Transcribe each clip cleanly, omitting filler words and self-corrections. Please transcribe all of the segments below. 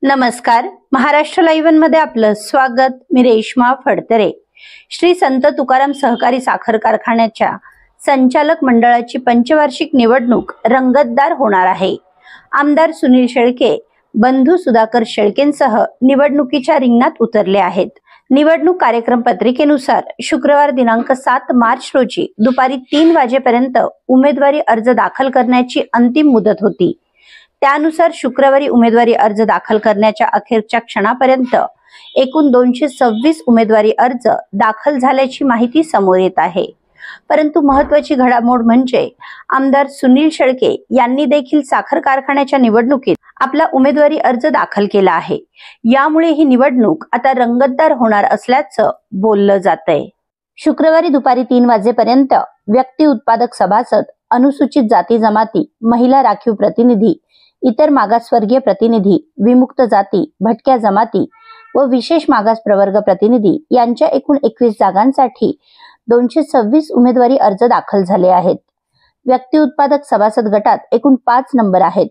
नमस्कार, महाराष्ट्र लाईव्ह मध्ये आपलं स्वागत। मी रेश्मा फडतरे। श्री संत तुकाराम सहकारी साखर कारखान्याच्या संचालक मंडळाची पंचवार्षिक निवडणूक रंगतदार होणार आहे। आमदार सुनील शेळके बंधू सुधाकर शेळकेंसह निवडणुकीच्या रिंगणात उतरले आहेत। निवडणूक कार्यक्रम पत्रिकेनुसार शुक्रवार दिनांक 7 मार्च रोजी दुपारी 3 वाजेपर्यंत उमेदवारी अर्ज दाखल करण्याची अंतिम मुदत होती। त्यानुसार शुक्रवारी उमेदवारी अर्ज दाखल करण्याच्या अखेरच्या क्षणापर्यंत एकूण 226 उमेदवारी अर्ज दाखल झाल्याची माहिती समोर येत आहे। परंतु महत्त्वाची घडामोड म्हणजे आमदार सुनील शेळके यांनी देखील साखर कारखान्याच्या निवडणुकीत आपला उमेदवारी अर्ज दाखल केला आहे। यामुळे ही निवडणूक आता रंगतदार होणार असल्याचं बोललं जातंय। शुक्रवारी दुपारी 3 वाजेपर्यंत व्यक्ती उत्पादक सभासद, अनुसूचित जाती जमाती, महिला राखीव प्रतिनिधी, इतर मागासवर्गीय प्रतिनिधी, विमुक्त जाती, भटक्या जमाती व विशेष मागास प्रवर्ग प्रतिनिधी यांच्या एकूण 21 जागांसाठी 226 उमेदवारी अर्ज दाखल झाले आहेत। व्यक्ती उत्पादक सभासद गटात एकूण 5 नंबर आहेत।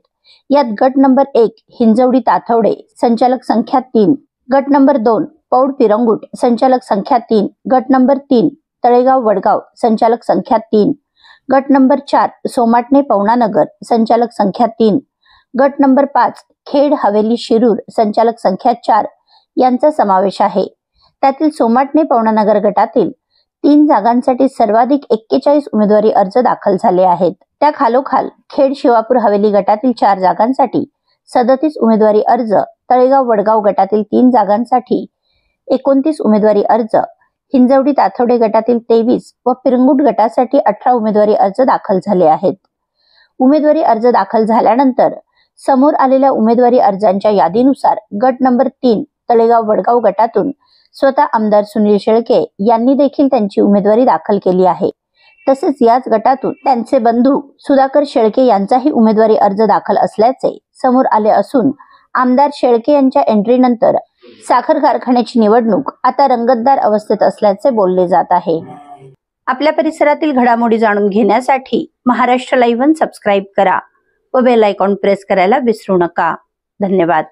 यात गट नंबर 1 हिंजवडी ताथवडे, संचालक संख्या 3, गट नंबर 2 पौड पिरंगुट, संचालक संख्या 3, गट नंबर 3 तळेगाव वडगाव, संचालक संख्या 3, गट नंबर 4 सोमाटणे पवनानगर, संचालक संख्या 3, गट नंबर 5 खेड हवेली शिरूर, संचालक संख्या 4 यांचा समावेश आहे। त्यातील सोमाटणे पवनानगर गटातील 3 जागांसाठी सर्वाधिक 41 उमेदवारी अर्ज दाखल झाले आहेत। त्या खालोखाल खेड शिवापूर हवेली गटातील 4 जागांसाठी 37 उमेदवारी अर्ज, तळेगाव वडगाव गटातील 3 जागांसाठी 29 उमेदवारी अर्ज, हिंजवडी ताथवडे गटातील 23 व पिरंगुट गटासाठी 18 उमेदवारी अर्ज दाखल झाले आहेत। उमेदवारी अर्ज दाखल झाल्यानंतर समोर आलेल्या उमेदवारी अर्जांच्या यादीनुसार गट नंबर 3 तळेगाव वडगाव गटातून स्वतः आमदार सुनील शेळके यांनी देखील त्यांची उमेदवारी दाखल केली आहे। तसेच याच गटातून त्यांचे बंधू सुधाकर शेळके यांचाही उमेदवारी अर्ज दाखल असल्याचे समोर आले असून आमदार शेळके यांच्या एंट्रीनंतर साखर कारखान्याची निवडणूक आता रंगतदार अवस्थेत असल्याचे बोलले जात आहे। आपल्या परिसरातील घडामोडी जाणून घेण्यासाठी महाराष्ट्र लाईव्ह सबस्क्राईब करा व बेल आयकॉन प्रेस करायला विसरू नका। धन्यवाद।